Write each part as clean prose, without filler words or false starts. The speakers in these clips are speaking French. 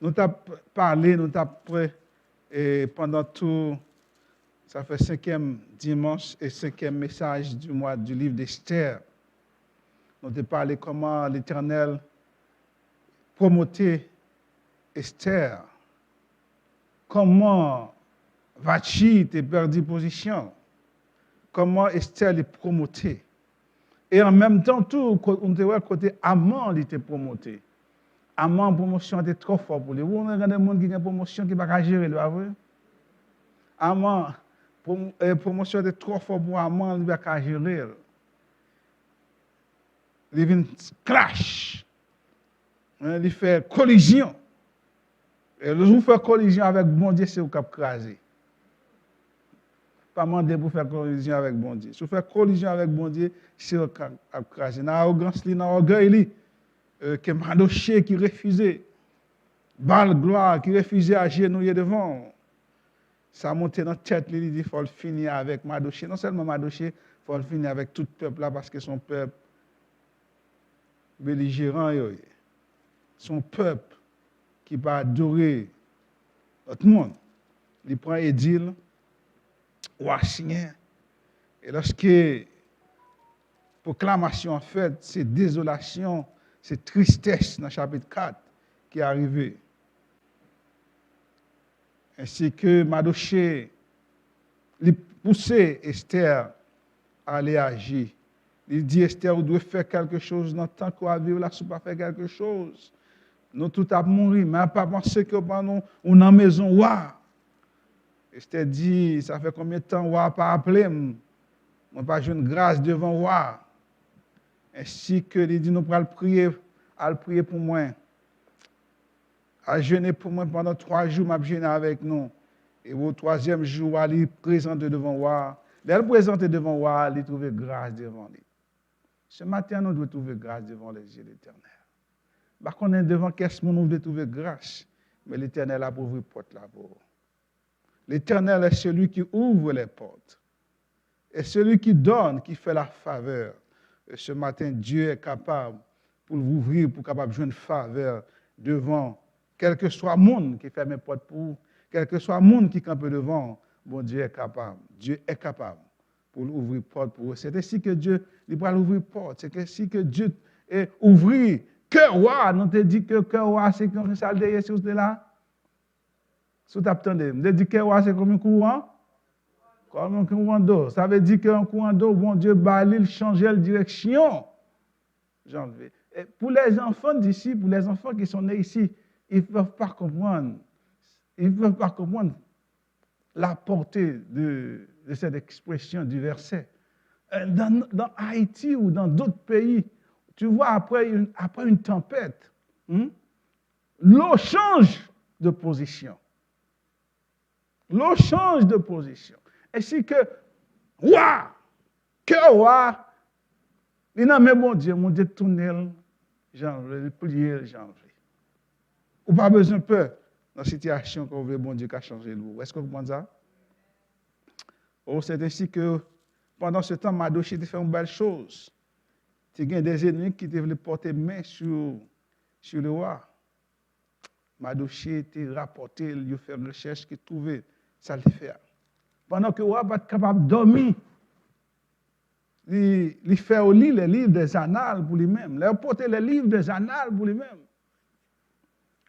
Nous t'avons parlé, nous t'avons et pendant tout, ça fait 5e dimanche et 5e message du mois du livre d'Esther. Nous t'avons parlé comment l'Éternel promotait Esther. Comment Vachi t'a perdu position. Comment Esther l'a promoté. Et en même temps, tout, on te voit côté Amman, il était promoté. Amman, promotion était trop fort pour lui. Vous regardez des gens qui ont une promotion qui ne peut pas gérer, pas vrai? Amman, promotion était trop fort pour Amman, il ne peut pas gérer. Il vient clash. Il fait collision. Et le jour où fait collision avec bon Dieu, c'est vous qui crasé. Pas demander pour faire collision avec bon Dieu. Si vous faites collision avec bon Dieu, c'est vous qui crasé. Dans l'arrogance, dans l'orgueil, que Madoché qui refusait, Baal gloire qui refusait à genouiller devant. Ça a monté dans la tête, il dit qu'il faut le finir avec Madoché. Non seulement Madoché, il faut le finir avec tout le peuple là, parce que son peuple belligérant, son peuple qui va adorer tout le monde. Il prend Édile, Ouassien, et lorsque proclamation en fait, c'est désolation, c'est tristesse dans le chapitre 4 qui est arrivé. Ainsi que Madoché, il poussait Esther à aller agir. Il dit, Esther, vous devez faire quelque chose dans le temps qu'on va vivre là, si vous ne pas faire quelque chose. Nous tout à mourir, mais pas penser que nous on en maison, waouh. Esther dit, ça fait combien de temps, waouh, pas appelé, on pas jouer une grâce devant waouh. Ainsi que il dit, nous pourrons prier pour moi. À jeûner pour moi pendant 3 jours, m'a jeûné avec nous. Et au 3e jour, il présente devant moi. Elle présente devant moi, il trouve grâce devant lui. Ce matin, nous devons trouver grâce devant les yeux de l'Éternel. Par contre, devant qu'est-ce que nous devons trouver grâce, mais l'Éternel a ouvert les portes là pour. L'Éternel est celui qui ouvre les portes. Et celui qui donne, qui fait la faveur. Et ce matin, Dieu est capable pour l'ouvrir, pour capable de jouer une faveur devant quel que soit le monde qui fait mes portes pour vous, quel que soit le monde qui campe devant, bon Dieu est capable. Dieu est capable pour ouvrir porte pour vous. C'est ainsi que Dieu, il va ouvrir porte. C'est ainsi que Dieu est ouvrir cœur roi. Nous te dit que cœur roi, c'est comme ça le derrière, si vous êtes là. Si vous attendez, nous te dit que cœur roi, c'est comme un courant. Comme un courant d'eau. Ça veut dire qu'un courant d'eau, bon Dieu, il change la direction. Et pour les enfants d'ici, pour les enfants qui sont nés ici, ils ne peuvent pas comprendre. Ils ne peuvent pas comprendre la portée de cette expression du verset. Dans Haïti ou dans d'autres pays, tu vois, après une tempête, l'eau change de position. L'eau change de position. Ainsi que, waouh, que waouh, il n'a même bon Dieu tourner, janvier, prier, janvier. Ou pas besoin de peur dans la situation qu'on veut bon Dieu qui a changé le vous. Est-ce que vous comprenez ça? Oh, c'est ainsi que pendant ce temps, Madoché a fait une belle chose. Il y a des ennemis qui devaient porter main sur le roi. Madoché a rapporté, il a fait une recherche qui trouvait ça le fait. Pendant que le roi n'est pas capable de dormir, il fait au lit les livres des annales pour lui-même. Il a porté les livres des annales pour lui-même.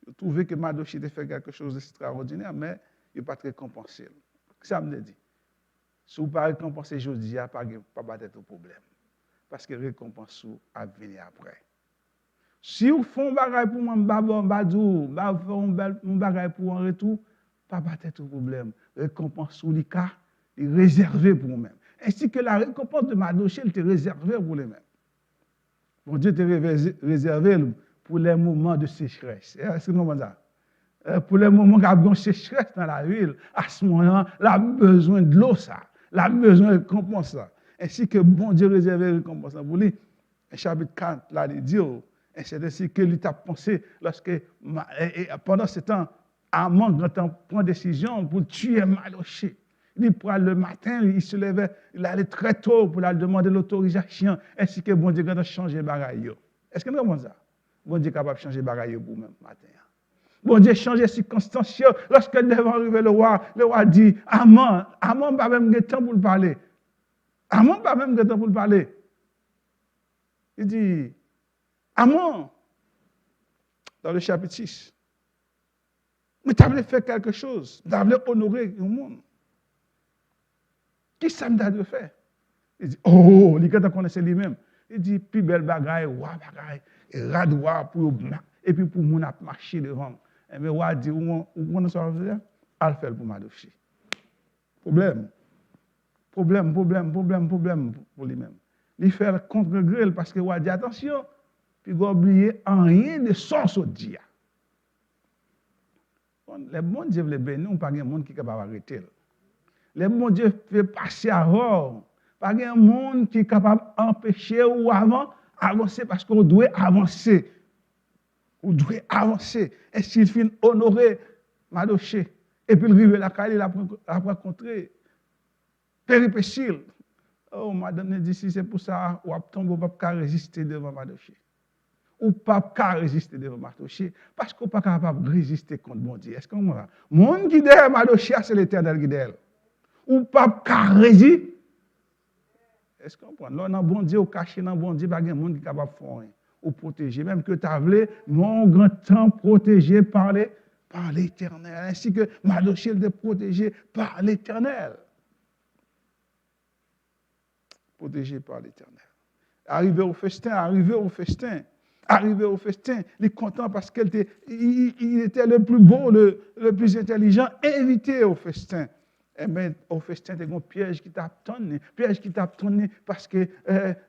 Il a trouvé que Madoché a fait quelque chose d'extraordinaire, mais il n'est pas très compensé. Ça me dit. Si vous ne pouvez pas récompenser aujourd'hui, il n'y a pas de problème. Parce que récompense a venir après. Si vous faites un bagage pour moi, vous faites un bagage pour un retour, pas de problème. Récompense ou l'ICA est réservée pour vous-même. Ainsi que la récompense de Madoché était réservée pour les-mêmes. Bon Dieu t'a réservé pour les moments de sécheresse. Est-ce que vous comprenez ça? Pour les moments où il y a une sécheresse dans la ville, à ce moment-là, il a besoin de l'eau, ça. Il a besoin de récompense, ça. Ainsi que bon Dieu réservé récompense pour lui. Chapitre 4, là, il dit, et c'est ainsi que lui a pensé, lorsque, pendant ce temps, Amman, quand on prend décision pour tuer Madoché, il prend le matin, il se levait, il allait très tôt pour lui demander l'autorisation, ainsi que bon Dieu a changé les bagailles. Est-ce que nous comprenons ça? Bon Dieu est capable de changer les bagailles pour même matin. Bon Dieu change les circonstances. Lorsque devant arriver le roi dit, Amon pas même de temps pour le parler. Amon pas même de temps pour le parler. Il dit, Amon, dans le chapitre 6, mais tu avais fait quelque chose, tu avais honoré le monde. Qui ça m'a de faire? Il dit, oh, il connaissait lui-même. Il dit, plus belle bagaille, roi bagaille, rad roi pour et puis pour mon marcher devant. Et bien, roi dit, où on se fait? À le faire pour Mardochée. Problème pour lui-même. Il fait contre-grille parce que roi dit, attention, puis il va oublier en rien de son dit. Les bons dieux les bénis, on pas de monde qui est capable d'arrêter. Les bons dieux fait passer avant. Pas de monde qui est capable d'empêcher ou avancer parce qu'on doit avancer. On doit avancer. Et s'il finit honorer Mardochée, et puis il arrive à la caille, il a rencontré péripétie. Oh, madame dit, si c'est pour ça, on ne peut pas résister devant Mardochée. Ou pas résister devant Mardochée, parce qu'on n'est pas capable de résister contre mon Dieu. Est-ce qu'on voit? Mon qui derrière Mardochée, c'est l'Éternel qui derrière. Ou pas résister. Est-ce qu'on comprend? Là, dans bon Dieu, ou caché dans bon Dieu, il n'y a pas de monde qui est capable de faire. Ou protéger. Même que tu as voulu, mon grand temps protégé par l'Éternel. Ainsi que Mardochée est protégé par l'Éternel. Protégé par l'Éternel. Arrivé au festin, il est content parce qu'il était le plus beau, le plus intelligent, invité au festin. Eh bien, au festin, il y a un piège qui t'a tourné parce que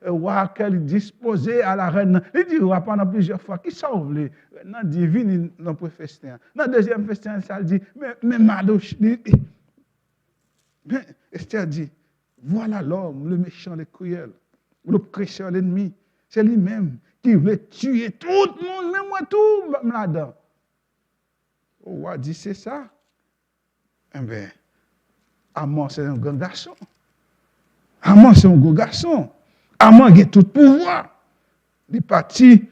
roi qu'elle disposait à la reine. Il dit, roi, pendant plusieurs fois, qui sauve les? Dans divine, dans le festin. Dans le deuxième festin, ça dit, mais Mardochée, Esther dit, voilà l'homme, le méchant, le cruel, l'oppresseur, l'ennemi. C'est lui-même qui voulait tuer tout le monde, même moi tout là-dedans. Le roi dit, c'est ça. Eh bien, Amon, c'est un grand garçon. Amon, c'est un gros garçon. Amon a tout pouvoir. Il est parti,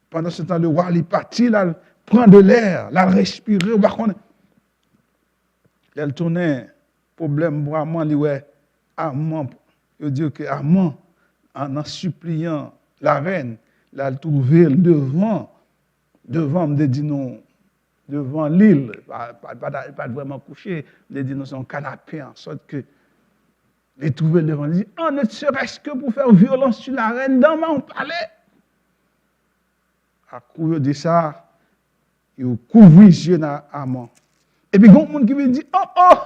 pendant ce temps, le roi, il est parti, là, prend de l'air, là, respirer. Il tournait, problème pour Amon, il dit, Amon, il dit que Amon, en suppliant la reine, l'a trouvé devant, me dit non, devant l'île, pas vraiment couché, me dit non, son canapé, en sorte que, il trouvé devant, il dit, ne serait-ce que pour faire violence sur la reine dans mon palais. À cause de ça, il couvre les yeux dans Amon. Et puis, il y a des gens qui me disent,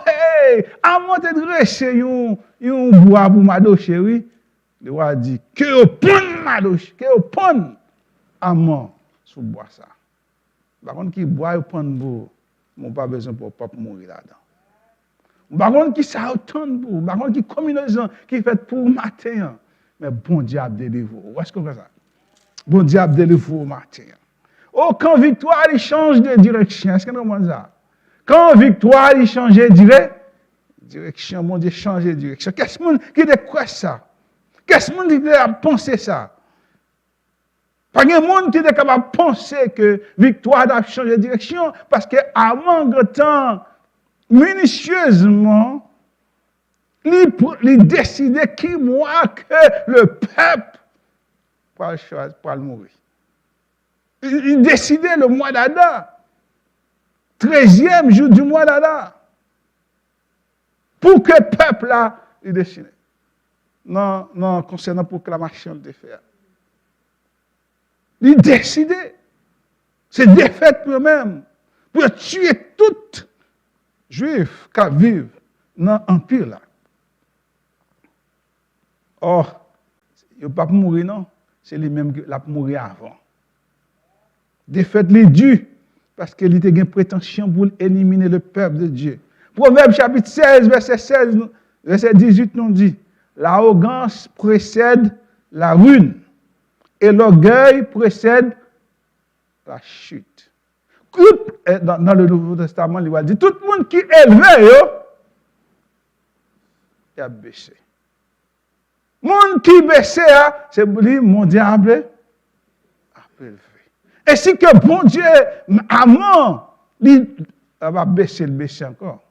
hey, Amon t'es dressé, un bois pour Mardochée, oui. Le roi dit, que opon Mardochée, que opon Amon sous bois ça. Par contre, qui boit opon pour, mon pas besoin pour pas mourir là-dedans. Par contre, qui ça autant pour, par contre, qui combinaison qui fait pour matin. Mais bon diable délivre. Où est-ce qu'on fait ça? Bon diable délivre au matin. Oh, quand victoire, il change de direction. Est-ce que nous comprenons ça? Quand victoire, il change de direction, mon Dieu, change de direction. Qu'est-ce qui te croit ça? Qu'est-ce qui te pensé ça? Pas de monde qui est capable de penser que victoire a changé de direction parce qu'avant le temps, minutieusement, il décidait qui moi que le peuple pour mourir. Il décidait le mois d'Adar. 13e jour du mois d'Adar. Pour que le peuple là, il décide. Non, concernant la proclamation de faire. Il décidait. C'est défaite pour eux-mêmes. Pour tuer tout juif qui vivent dans l'empire là. Or, il ne va pas mourir, non. C'est lui-même qui l'a mourir avant. Défaite les dû parce qu'il était une prétention pour éliminer le peuple de Dieu. Proverbe chapitre 16, verset 18 nous dit, l'arrogance précède la ruine et l'orgueil précède la chute. Dans le Nouveau Testament, il dit, tout le monde qui est élevé, il a baissé. Le monde qui baissé, c'est lui, mon diable, a élevé. Ainsi que bon Dieu, amant, il va baisser encore.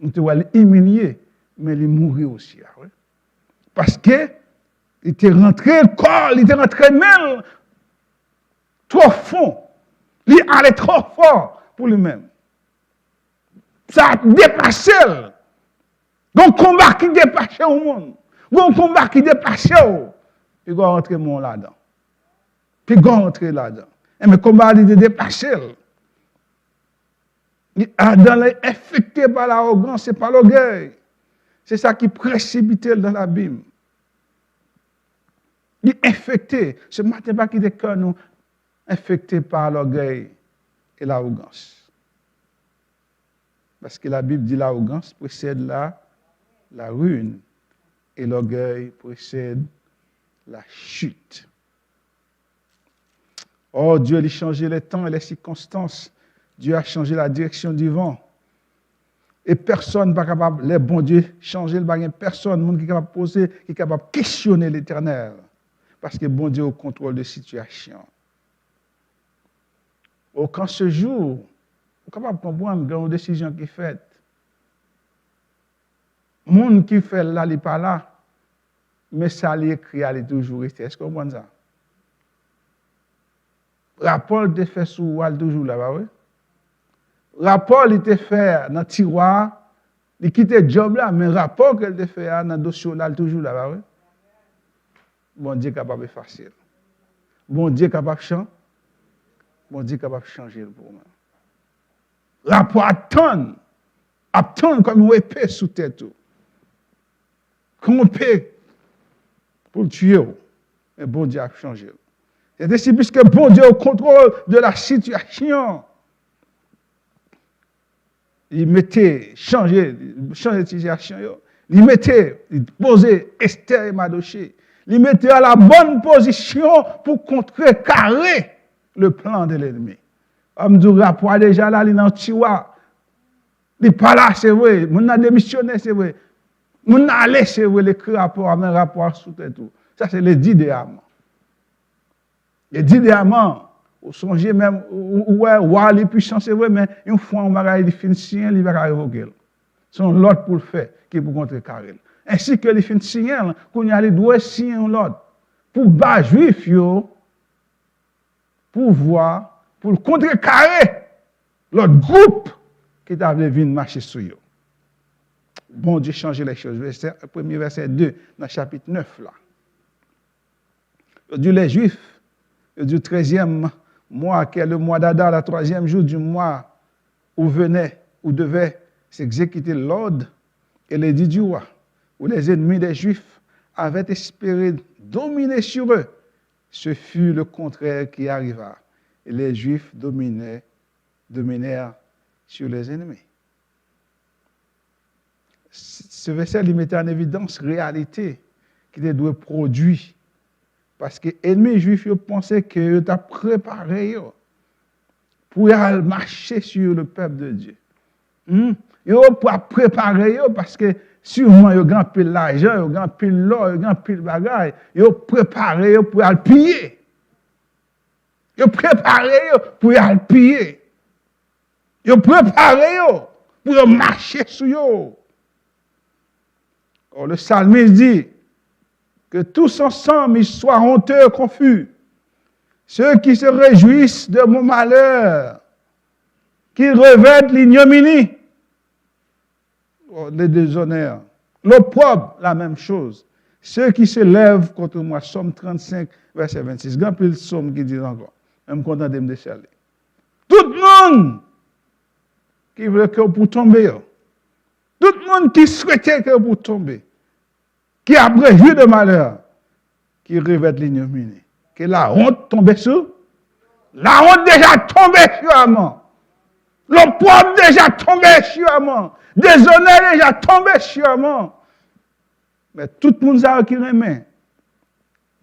On te voit humilier, mais il mourir aussi. Ouais. Parce que il était rentré le corps, il était rentré même trop fond. Il allait trop fort pour lui-même. Ça a dépassé. Donc, combat qui dépassait au monde. Un combat qui dépassait. Puis, il va rentrer là-dedans. Puis, il va rentrer là-dedans. Mais le combat, il est dépassé. Adam est infecté par l'arrogance et par l'orgueil. C'est ça qui précipite dans l'abîme. Il est infecté. Ce matin, pas qu'il est que nous infectés par l'orgueil et l'arrogance. Parce que la Bible dit l'arrogance précède la ruine et l'orgueil précède la chute. Oh, Dieu a changé les temps et les circonstances. Dieu a changé la direction du vent. Et personne n'est pas capable, les bons dieux, changer le bagage. Personne, monde qui est capable de poser, qui est capable de questionner l'éternel. Parce que bon Dieu est au contrôle de la situation. Quand ce jour, vous êtes capable de comprendre qu'il y a une décision qui est faite. Le monde qui fait là, il n'est pas là. Mais ça, il écrit, il est toujours resté. Est-ce que vous comprenez ça? Rapport était fait sur Wall toujours là-bas, oui? Rapport il était fait dans le tiroir, il quittait le job là, mais rapport qu'il était fait dans le dossier là, toujours là-bas, oui? Bon Dieu est capable de faire. Bon Dieu est capable de changer. Bon Dieu est capable de changer pour moi. Rapport attend comme une épée sous tête. Comme une épée pour le tuer. Mais bon Dieu a changé. C'est ainsi puisque bon Dieu est au contrôle de la situation. Il mettait, changer de situation. Il mettait, il posait Esther et Mardochée. Il mettait à la bonne position pour contrecarrer le plan de l'ennemi. Comme du rapport déjà là, il est dans le tiroir. Il n'est pas là, c'est vrai. On a démissionné, c'est vrai. On a allé, c'est vrai, l'écrit rapport, mais rapport sous tête tout. Ça, c'est les 10 diamants. Les 10 diamants, vous songez même, ouais, les puissants, c'est vrai, mais une fois, on va aller finir signer, il va révoquer. C'est l'autre pour le faire, qui est pour contrecarrer. Ainsi que les fins de signer, qu'on y a les doigts signer l'autre. Pour bas juif, pour voir, pour contrecarrer l'autre groupe qui t'a venir marcher sur eux. Bon Dieu change les choses. Premier verset 2, dans le chapitre 9, là. Il dit les Juifs, du 13e mois, qui est le mois d'Adar, le 3e jour du mois où devait s'exécuter l'ordre et l'édit du roi, où les ennemis des Juifs avaient espéré dominer sur eux. Ce fut le contraire qui arriva. Et les Juifs dominèrent sur les ennemis. Ce verset il mettait en évidence la réalité qui doit produire. Parce que les ennemis juifs pensaient que tu as préparé pour marcher sur le peuple de Dieu. Ils ont préparé parce que sûrement ils ont grand pile l'argent, ils ont grand pile l'or, ils ont grand pile bagaille. Ils ont préparé pour aller piller. Ils ont préparé pour aller piller. Ils ont préparé pour marcher sur eux. Or, le psalmiste dit que tous ensemble ils soient honteux et confus. Ceux qui se réjouissent de mon malheur, qui revêtent l'ignominie, les déshonneurs. L'opprobre, la même chose. Ceux qui se lèvent contre moi, Somme 35, verset 26. Grand pile de Somme qui dit encore. Même content de me déchaler. Tout le monde qui veut que vous tomber. Tout le monde qui souhaitait que vous tomber. Qui a prévu de malheur. Qui revêt l'ignominie. Que la honte tombe sur. La honte déjà tombée sur amant. L'opprobre déjà tombé sur amant. Déshonneur déjà tombé sur amant. Mais tout le monde a qui remet.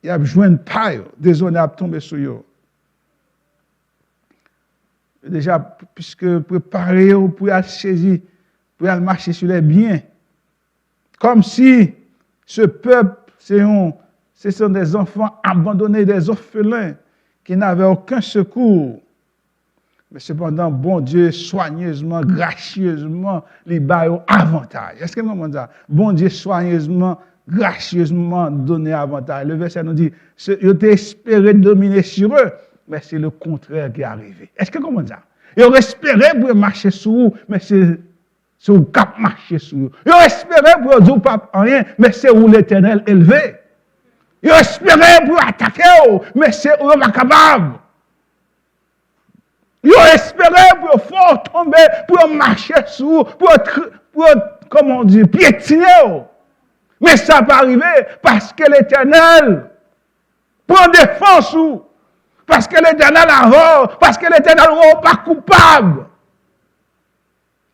Il a besoin de paille. Déshonneur a tombé sur eux. Déjà, puisque préparer pour aller saisir, pour aller marcher sur les biens. Comme si ce peuple, ce sont des enfants abandonnés, des orphelins, qui n'avaient aucun secours. Mais cependant, bon Dieu, soigneusement, gracieusement, les bail avantage. Est-ce que vous comprenez ça? Bon Dieu, soigneusement, gracieusement donné avantage. Le verset nous dit, ils ont espéré dominer sur eux, mais c'est le contraire qui est arrivé. Est-ce que vous comprenez ça? Ils ont espéré pour marcher sur vous, mais c'est où cap marcher sur vous. Ils ont espéré pour dire pas rien, mais c'est où l'Éternel élevé. Ils ont espéré pour attaquer, mais c'est où pas capable. Ils ont espéré pour fort tomber, pour marcher sur, pour comment on dit, piétiner. Mais ça va arriver parce que l'Éternel prend défense ou parce que l'Éternel avant, parce que l'Éternel n'est pas coupable.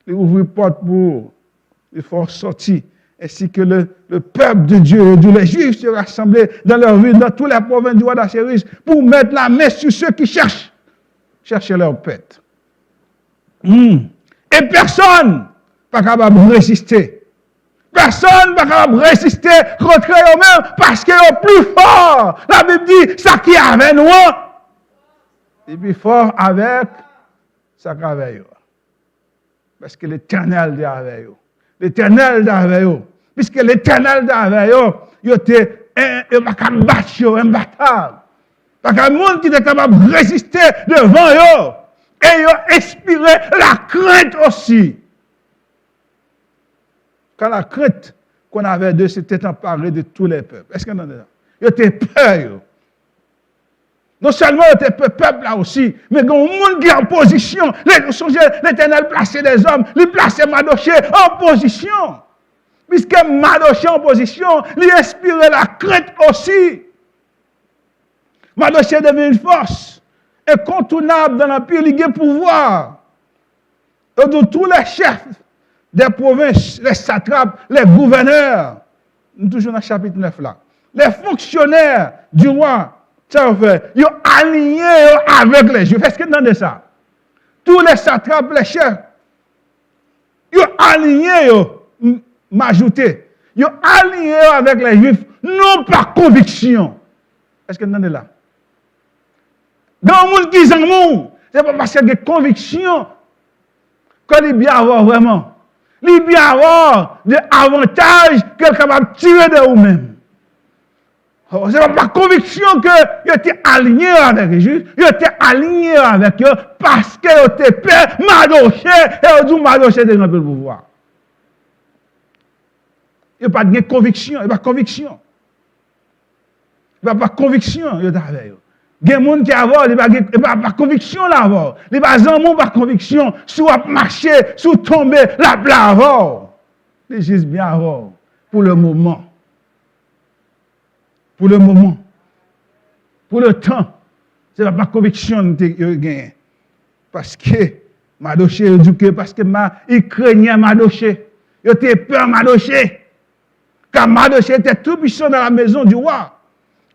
Il ouvre porte pour, il faut sortir, ainsi que le peuple de Dieu, d'où les Juifs se rassemblaient dans leur ville, dans toutes les provinces du roi d'Assyrus, pour mettre la main sur ceux qui cherchent leur pète. Et personne pas capable de résister. Personne pas capable de résister contre eux-mêmes parce qu'ils sont plus forts. La Bible dit, ça qui est avec nous, est plus fort avec ça qui est avec eux. Parce que l'Éternel est avec eux. L'Éternel est avec eux. Puisque l'Éternel est avec eux, il était imbattable. Parce qu'il y a un monde qui est capable de résister devant eux. Et ils ont inspiré la crainte aussi. Quand la crainte qu'on avait d'eux, c'était emparé de tous les peuples. Est-ce qu'on en est là? Ils étaient peur. Non seulement ils étaient peuple là aussi, mais il y a un monde qui est en position. L'Éternel plaçait des hommes, il plaçait Madoché en position. Puisque Madoché en position, il inspirait la crainte aussi. Madoché devient une force incontournable dans l'empire, il a pouvoir. Et de tous les chefs des provinces, les satrapes, les gouverneurs, nous toujours dans le chapitre 9 là, les fonctionnaires du roi, ça fait, ils ont aligné avec les Juifs. Est-ce que vous entendez ça? Tous les satrapes, les chefs, ils ont aligné, m'ajouter, ils ont aligné avec les Juifs, non par conviction. Est-ce que vous entendez là? Dans le monde qui est en monde, ce n'est pas parce qu'il y a des convictions qu'il est bien avoir vraiment. Il est bien avoir des avantages qu'il est capable de tirer de vous-même. Ce n'est pas par conviction qu'il était aligné avec les Juifs, il était aligné avec eux parce qu'il était père Madoché et il dit Madoché était dans le pouvoir. Il n'y a pas de conviction, il n'y a pas de conviction. Il n'y a pas de conviction, il est avec eux. Il y a des gens qui ont, il n'y a pas de conviction là-bas. Il n'y a pas de conviction. Soit marcher, soit tomber, la blague. C'est juste bien avant. Pour le moment. Pour le moment. Pour le temps. Ce n'est pas de conviction que vous gagnez. Parce que Madoché est éduqué, parce que il craignait Madoché. Il était peur Madoché. Car Madoché était tout puissant dans la maison du roi.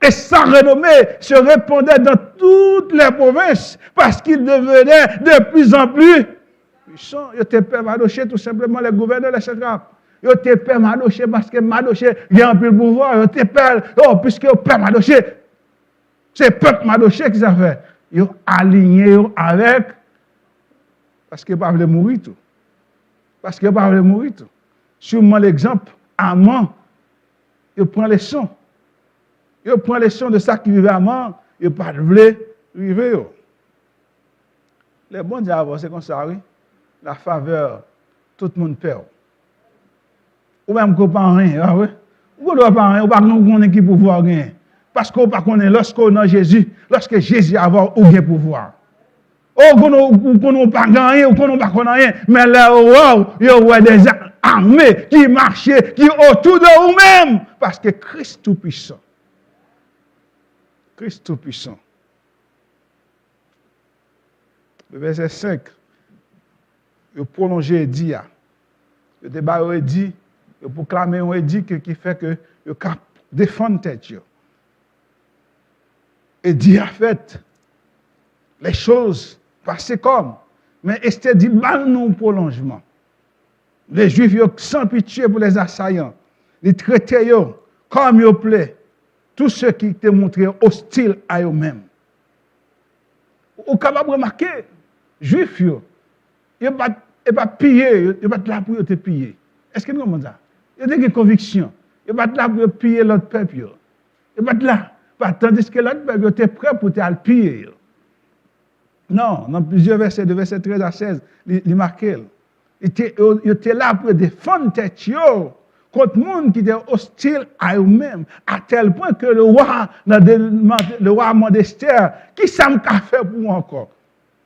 Et sa renommée se répandait dans toutes les provinces parce qu'il devenait de plus en plus puissant. Il était père Madoché, tout simplement, les gouverneurs, les satrapes. Il était père Madoché parce que Madoché a un peu le pouvoir. Il était père, puisque le père Madoché, c'est le peuple Madoché qui s'est fait. Ils ont aligné avec, parce qu'il ne pas mourir tout. Parce qu'il ne pas mourir tout. Sûrement l'exemple, Amon, il prend les sons. Il prend les sons de ça qui vivait avant, il ne pas voulu vivre. Les bons diables, c'est comme ça, oui. La faveur, tout le monde perd. Ou même qu'on ne pas rien, oui. Ou ne pas rien, ou pas qu'on qui pouvoir gagner. Parce qu'on ne pas connaît lorsqu'on a Jésus, lorsque Jésus a ou bien pouvoir. Ou qu'on ne pas gagner, ou qu'on ne pas rien, mais là, il y a des armées qui marchent, qui sont autour de vous-même. Parce que Christ tout-puissant. Christ tout-puissant. Le verset 5, il prolonge et dit, le débat est dit, il proclame et dit qui fait que il cap défendre tête. Et dit a fait les choses passées comme, mais Esther dit mal non prolongement. Les Juifs sans pitié pour les assaillants, les traitaient comme ils plaît. Tous ceux qui te montraient hostiles à eux-mêmes. Ou capable de remarquer, juifs, ils ne pas piller, ils ne pas là pour te piller. Est-ce que nous comprenons ça? Ils ont des convictions. Ils ne pas là pour piller l'autre peuple. Ils ne pas là. Tandis que l'autre peuple était prêt pour te piller. Non, dans plusieurs versets, de verset 13 à 16, il marquait. Il était là pour défendre tête contre le monde qui était hostile à eux-mêmes, à tel point que le roi Esther, qui ça m'a fait pour moi encore?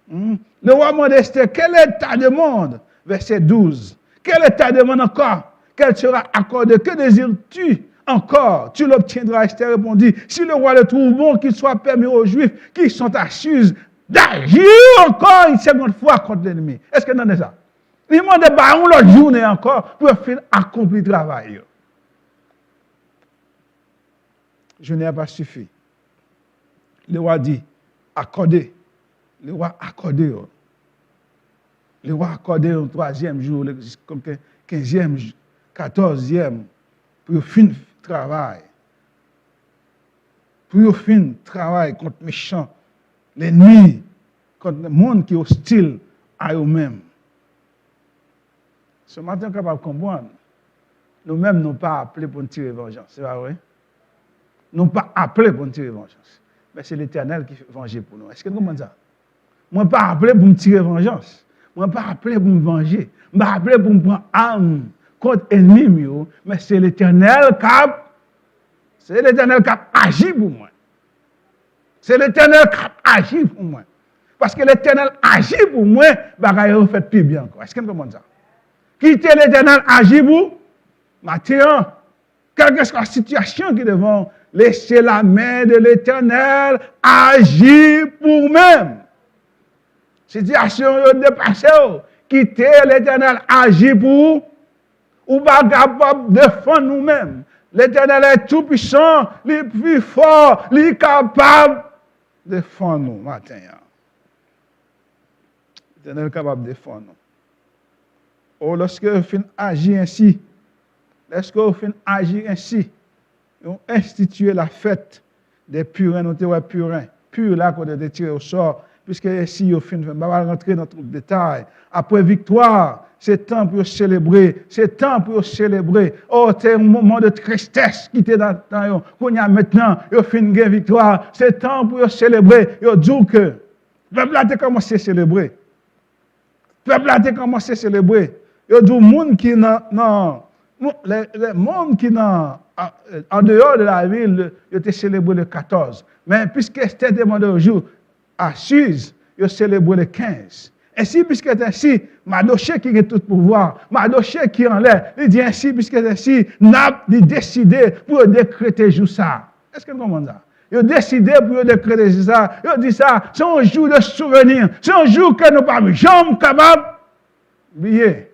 Le roi Esther, quel est ta demande? Verset 12. Quel est ta demande encore? Quelle sera accordée? Que désires-tu encore? Tu l'obtiendras. Esther répondit, si le roi le trouve bon, qu'il soit permis aux Juifs qui sont à Suse d'agir encore une seconde fois contre l'ennemi. Est-ce que vous entendez ça? Il demande de l'autre journée encore pour faire accomplir le travail. Je n'ai pas suffi. Le roi dit, accordez. Le roi accordé. Le roi accordé au 3e jour, comme 15e, 14e, pour finir le travail. Pour finir le travail contre les méchants, l'ennemi, contre le monde qui est hostile à eux-mêmes. Ce matin, on est capable de comprendre. Nous-mêmes, nous ne sommes pas appelés pour nous tirer vengeance. C'est pas vrai? Nous ne sommes pas appelés pour nous tirer vengeance. Mais c'est l'Éternel qui fait venger pour nous. Est-ce que nous comprenons ça? Moi, je ne suis pas appelé pour me tirer vengeance. Moi, je ne suis pas appelé pour me venger. Je ne suis pas appelé pour me prendre arme contre l'ennemi. Mais c'est l'Éternel qui agit pour moi. C'est l'Éternel qui agit pour moi. Parce que l'Éternel agit pour moi, il fait plus bien encore. Est-ce que vous comprenez ça? Quitter l'Éternel agit pour maintenant. Quelle que soit la situation qui devant, laisser la main de l'Éternel agir pour nous-mêmes. Situation dépassée, quitter l'Éternel agir pour ou pas capable de défendre nous-mêmes. L'Éternel est tout puissant, il est plus fort, il est capable de défendre nous matin. L'Éternel est capable de défendre nous. Oh, lorsque vous finissez agir ainsi, on institue la fête des purins, nous sommes purins, pur là qu'on a tiré au sort, puisque ici, on va rentrer dans tout le détail. Après victoire, c'est temps pour célébrer, Oh, c'est un moment de tristesse qui était dans le temps, qu'on y a maintenant, on fait une victoire, c'est temps pour célébrer, on dit que, le peuple a commencé à célébrer. Il y a des gens qui en dehors de la ville, ils ont célébré le 14. Mais puisque c'était demandé au jour, à Suse, ils ont célébré le 15. Ainsi, puisque c'est ainsi, Mardochée qui a tout pouvoir, Mardochée qui est en l'air, il dit ainsi, puisque c'est ainsi, n'a décidé pour décréter jour ça. Est-ce que vous comprenez ça? Ils ont décidé pour décréter ça. Ils ont dit ça, c'est un jour de souvenir. C'est un jour que nous ne sommes jamais capables d'oublier.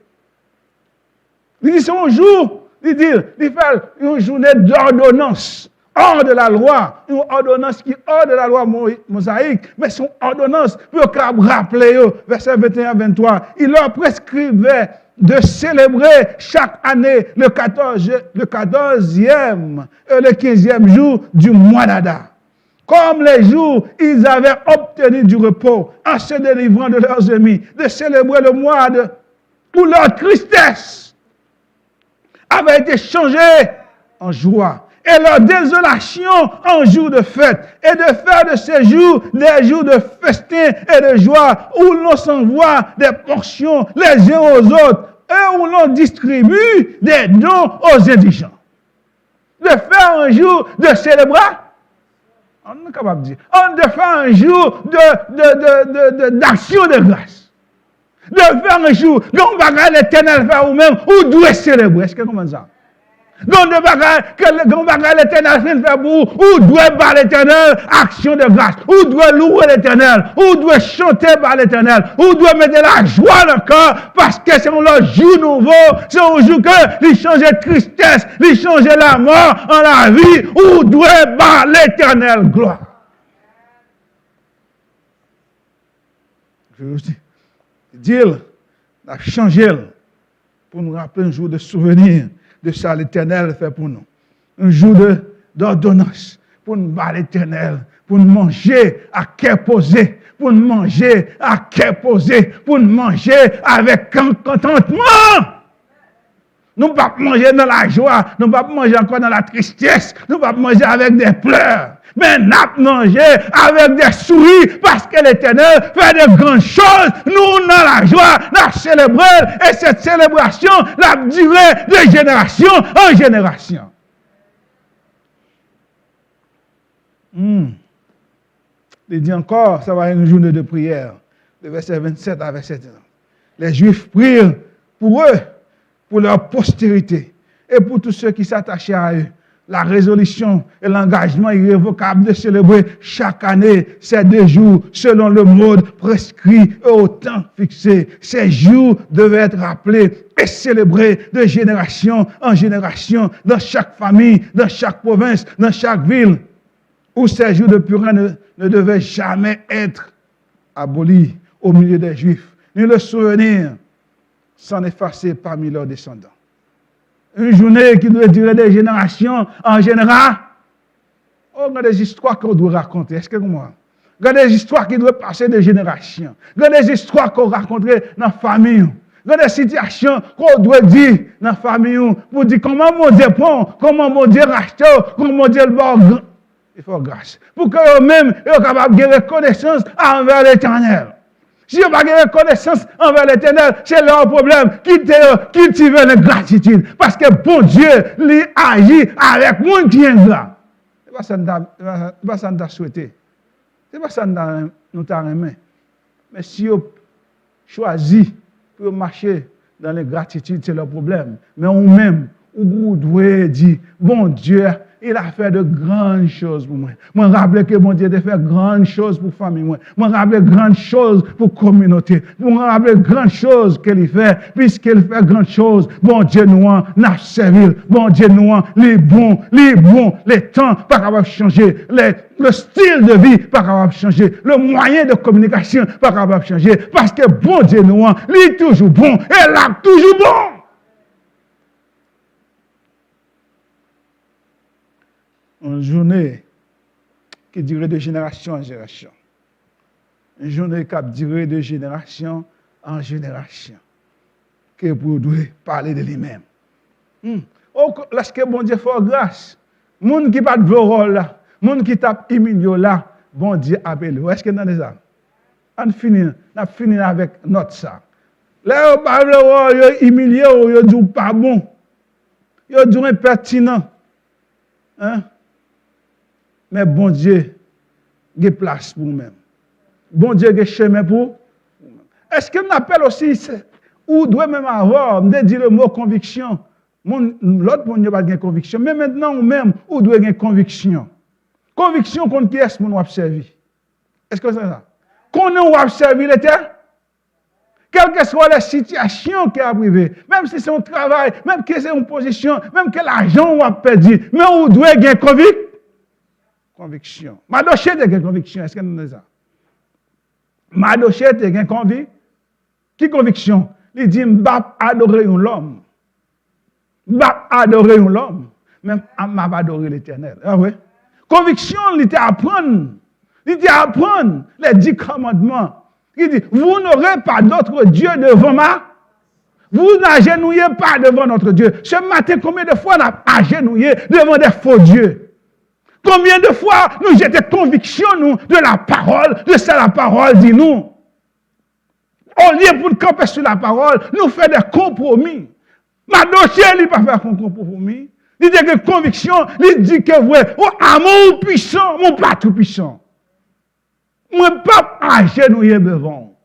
Il dit, c'est un jour, il fait une journée d'ordonnance, hors de la loi, une ordonnance qui est hors de la loi mosaïque, mais son ordonnance, pour rappeler, verset 21-23, il leur prescrivait de célébrer chaque année le 14e et le 15e jour du mois d'Adar. Comme les jours, ils avaient obtenu du repos en se délivrant de leurs ennemis, de célébrer le mois où leur tristesse avait été changée en joie et leur désolation en jour de fête et de faire de ces jours des jours de festin et de joie où l'on s'envoie des portions les uns aux autres et où l'on distribue des dons aux indigents. De faire un jour de célébration. On est capable de dire. On de faire un jour d'action de grâce. De faire un jour, donc bagage l'Éternel fait ou même, ou doit célébrer. Est-ce que vous comprenez ça? Donc bagage l'Éternel fait pour vous, ou doit par l'Éternel, action de grâce, ou doit louer l'Éternel, ou doit chanter par l'Éternel, ou doit mettre la joie dans le cœur, parce que c'est un jour nouveau, c'est un jour que il change de tristesse, il change la mort en la vie, ou doit par l'Éternel gloire. Je vous dis. Dieu a changé pour nous rappeler un jour de souvenir de ça l'Éternel fait pour nous. Un jour d'ordonnance pour nous battre l'Éternel, pour nous manger à cœur posé, pour nous manger à cœur posé, pour nous manger avec contentement. Nous ne pouvons pas manger dans la joie, nous ne pouvons pas manger encore dans la tristesse, nous ne pouvons pas manger avec des pleurs. Mais nous manger avec des souris parce que l'Éternel fait de grandes choses. Nous, dans la joie, nous célébrons et cette célébration la durée de génération en génération. Il dit encore, ça va être une journée de prière, de verset 27 à verset 30. Les Juifs prirent pour eux, pour leur postérité et pour tous ceux qui s'attachaient à eux, la résolution et l'engagement irrévocable de célébrer chaque année ces 2 jours selon le mode prescrit et au temps fixé. Ces jours devaient être rappelés et célébrés de génération en génération dans chaque famille, dans chaque province, dans chaque ville, où ces jours de Purim ne devaient jamais être abolis au milieu des Juifs, ni le souvenir s'en effacer parmi leurs descendants. Une journée qui doit durer des générations en général. Oh, il y a des histoires qu'on doit raconter. Est-ce que moi? Il y a des histoires qui doivent passer de générations. Il y a des histoires qu'on raconterait dans la famille. Il y a des situations qu'on doit dire dans la famille pour dire comment mon Dieu prend, comment mon Dieu rachète, comment mon Dieu le bon. Il faut grâce. Pour que eux-mêmes soient capables de reconnaissance envers l'Éternel. Si vous n'avez pas de reconnaissance envers l'Éternel, c'est leur problème. Cultivez la gratitude. Parce que bon Dieu, lui agit avec le monde qui est ingrat. Ce n'est pas ça que nous avons souhaité. Ce n'est pas ça que nous avons aimé. Mais si vous choisissez pour marcher dans la gratitude, c'est leur problème. Mais vous-même, vous devez dire, bon Dieu, il a fait de grandes choses pour moi. Moi, rappelle que mon Dieu a fait de grandes choses pour la famille. Moi, rappelle de grandes choses pour la communauté. Moi, rappelle de grandes choses qu'il fait. Puisqu'il fait de grandes choses, bon Dieu nous n'a servi. Bon Dieu nous les bons, les temps pas capable de changer. Le style de vie pas capable de changer. Le moyen de communication pas capable de changer. Parce que bon Dieu nous il est toujours bon. Et là, toujours bon. Une journée qui durait de génération en génération. Une journée qui a duré de génération en génération. Que vous devez parler de lui-même. Lorsque bon Dieu fait grâce, les gens qui ne pas de rôle là, les gens qui tapent humilié là, bon Dieu appelle. Est-ce que vous avez ça? On finit avec notre ça. Là, on parle de rôle, humilié, on dit pas bon. On dit impertinent. Hein? Mais bon Dieu, il y a place pour vous-même. Bon Dieu, il y a chemin pour vous-même. Est-ce que nous appelle aussi, ou doit même avoir, me dire le mot conviction. L'autre monde n'a pas de conviction. Mais maintenant, nous-mêmes, ou doit avoir conviction. Conviction contre qui est-ce que nous observons? Est-ce que c'est ça? Qu'on nous observe l'Éternel? Quelle que soit la situation qui est arrivée, même si c'est un travail, même que c'est une position, même que l'argent on a perdu, mais on doit avoir conviction. Madoché a une conviction. Est-ce que nous avons ça? Madoché a une conviction. Qui conviction? Il dit, je vais adorer l'homme. Je vais adorer l'homme. Même je vais adorer l'Éternel. Ah oui? Conviction, il dit apprendre. Il dit apprendre les 10 commandements. Il dit, vous n'aurez pas d'autre Dieu devant moi. Vous n'agenouillez pas devant notre Dieu. Ce matin, combien de fois on a agenouillé devant des faux dieux? Combien de fois nous jetons conviction nous, de la parole, de ce que la parole dit nous. Au lieu pour camper sur la parole, nous faisons des compromis. Ma dossier, il ne pas faire un compromis. Il dit que conviction, il dit que vous êtes amour puissant, mon pas tout puissant. Moi, pas agenouiller devant.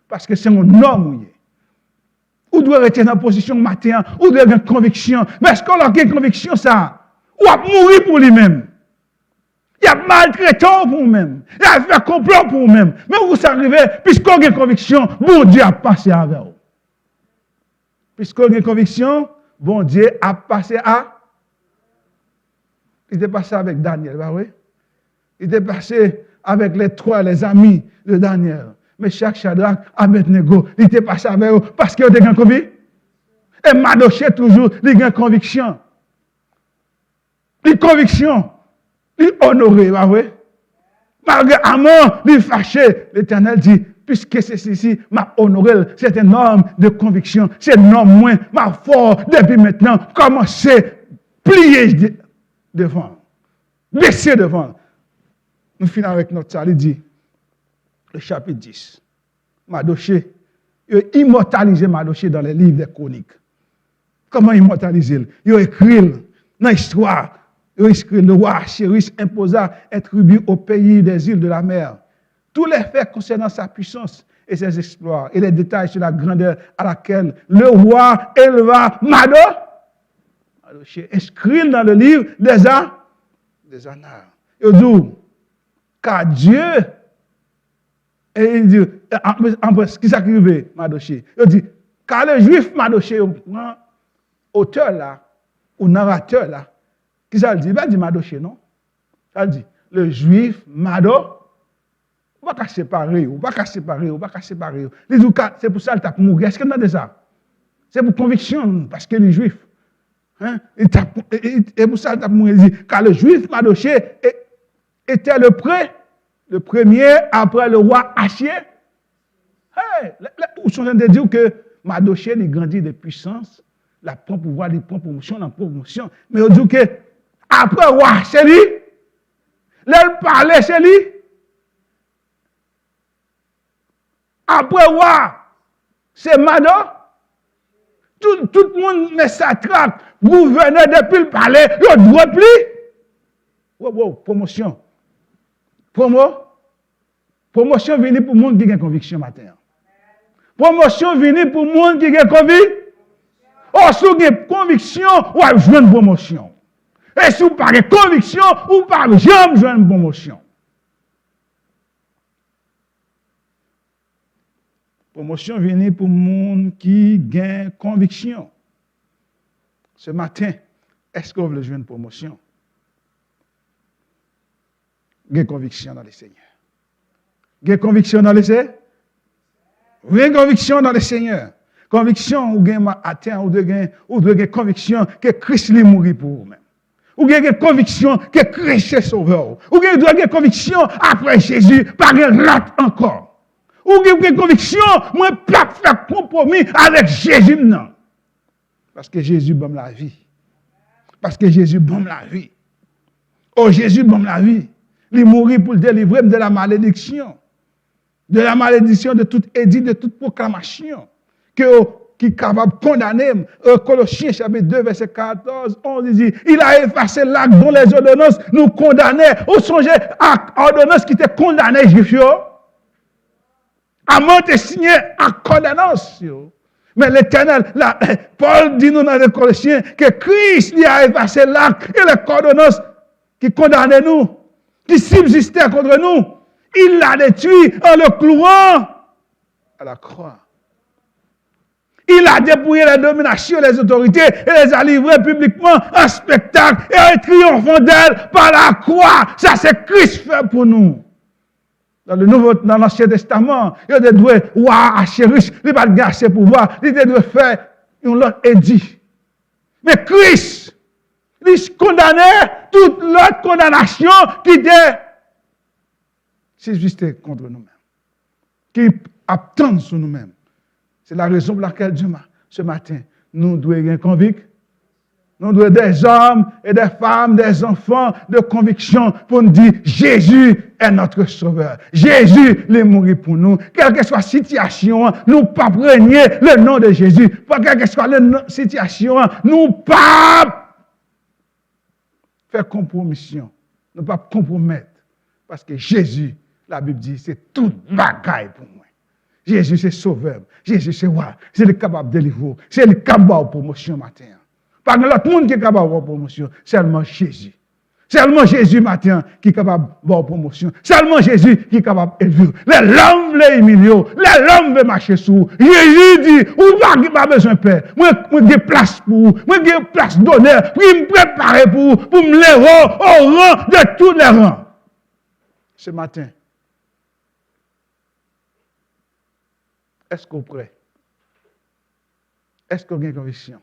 Parce que c'est un homme. Ou doit rester dans la position matin, ou doit avoir une conviction. Mais est-ce qu'on a une conviction, ça? Ou à mourir pour lui-même? Il y a maltraitant pour vous-même. Il y a fait complot pour vous-même. Mais vous arrivez, puisqu'on a une conviction, bon Dieu a passé avec vous. Puisqu'on a une conviction, bon Dieu a passé à. Il est passé avec Daniel, bah oui. Il est passé avec les amis de Daniel. Mais chaque Shadrach, Abednego, il était passé avec eux parce qu'il a une conviction. Et Madoché toujours, il a une conviction. Une conviction. Il honoré, bah oui. Malgré Amon, il fâché, l'Éternel dit, puisque c'est ceci, m'a honoré, c'est un homme de conviction, c'est un homme moins, m'a fort, depuis maintenant, commencez, plier devant, baisser devant. Nous finissons avec notre salle, il dit, le chapitre 10, Mardochée, il a immortalisé Mardochée dans les livres des chroniques. Comment immortaliser? Il a écrit dans l'histoire. Le roi Chéris imposa un tribut au pays des îles de la mer. Tous les faits concernant sa puissance et ses exploits et les détails sur la grandeur à laquelle le roi éleva Mardochée, inscrit dans le livre des annales. Il dit, car Dieu, et il dit, qu'est-ce qui s'est Mardochée? Il dit, car le juif Mardochée, auteur là, ou narrateur là, qui ça dit? Il va dire Mardochée, non? Ça dit, le juif Mardochée, on va pas séparer, on va pas séparer, on va pas séparer. C'est pour ça qu'il t'a mourir. Est-ce que vous entendez ça? C'est pour conviction, parce que les juifs. Hein? Et pour ça qu'il t'a mourir. Car le juif Mardochée était le premier après le roi Achie. Hey, vous sont en train de dire que Mardochée il grandit de puissance, la prend pouvoir, il prend promotion, la promotion. Mais on dit que après le roi Achie, il parlait chez lui. Après le roi, c'est Mado. Tout le monde met sa traque, gouverneur depuis le palais, il doit plus. Wow, promotion. Promotion vient pour le monde qui a une conviction matin. Promotion vient pour le monde qui a une conviction. Oh, si vous avez une conviction, vous avez besoin de promotion. Et si vous n'avez pas de conviction, vous n'avez jamais besoin de promotion. Promotion vient pour le monde qui gagne conviction. Ce matin, est-ce que vous voulez jouer une promotion? Gagne conviction dans le Seigneur. Gagne conviction dans le Seigneur? Gagne conviction dans le Seigneur. Conviction ou gagne atteint ou de gagne conviction que Christ est mort pour vous-même. Ou gagne conviction que Christ est sauveur. Ou gagne conviction après Jésus, pas l'autre encore. Ou gagne conviction, moi pas faire compromis avec Jésus non. Parce que Jésus donne la vie. Parce que Jésus donne la vie. Oh Jésus donne la vie. Il mourit pour délivrer de la malédiction. De la malédiction de toute édit, de toute proclamation. Qui est capable de condamner. Colossiens chapitre 2, verset 14, 11, il dit, il a effacé l'acte dont les ordonnances nous condamnaient. Ou songez à l'ordonnance qui était condamnée, juif. Amant est signé à condamnance. Mais l'Éternel, Paul dit nous dans les Colossiens que Christ lui a effacé l'acte et les ordonnances qui condamnaient nous, qui subsistaient contre nous. Il l'a détruit en le clouant à la croix. Il a dépouillé les dominations, les autorités et les a livrées publiquement en spectacle et en triomphant d'elles par la croix. Ça, c'est Christ fait pour nous. Dans l'Ancien Testament, il y a des doués, ouah, Achérus, il va pas assez pouvoir, il doit faire un autre édit. Mais Christ, il condamnait toute l'autre condamnation qui était subsistait contre nous-mêmes, qui attend sur nous-mêmes. C'est la raison pour laquelle Dieu, ce matin, nous devons être convaincus. Nous devons être des hommes et des femmes, des enfants de conviction pour nous dire Jésus est notre sauveur. Jésus est mort pour nous. Quelle que soit la situation, nous ne pas renier le nom de Jésus. Quelle que soit la situation, nous ne pas faire compromission. Nous ne pas compromettre. Parce que Jésus, la Bible dit, c'est tout bagaille pour moi. Jésus, c'est sauveur. Jésus, c'est roi. C'est le capable de délivrer. C'est le capable de promotion matin. Pas que l'autre monde qui est capable de promotion. Seulement Jésus. Seulement Jésus matin qui est capable de promotion. Seulement Jésus qui est capable d'élever. Les hommes les humilier. Les hommes veulent marcher sous. Jésus dit, ou pas besoin de père. Moi, j'ai place pour vous. Moi, j'ai place d'honneur. Pour me préparer pour vous. Pour me lever au rang de tous les rangs. Ce matin, est-ce qu'on est prêt? Est-ce qu'on a une conviction?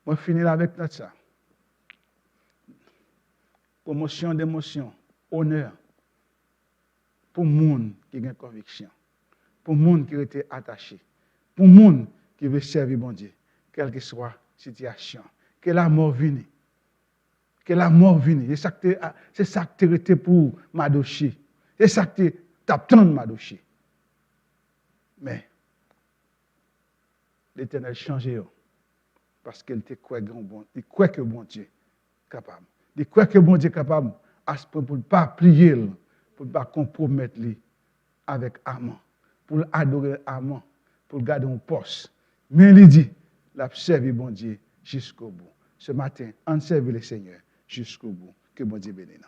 On finit avec notre ça. Promotion d'émotion. honneur pour le monde qui a une conviction, pour le monde qui était attaché, pour le monde qui veut servir bon Dieu, quelle que soit la situation, que la mort vienne. Que la mort vienne. C'est ça que tu étais pour Madoché. C'est ça que tu attends de Madoché. Mais l'Éternel changeait parce qu'il te croit que bon Dieu est capable. Il croit que bon Dieu est capable à ce point pour ne pas plier, pour ne pas compromettre avec Amon, pour adorer Amon, pour garder un poste. Mais il dit, il a servi bon Dieu jusqu'au bout. Ce matin, on servi le Seigneur jusqu'au bout. Que bon Dieu bénisse.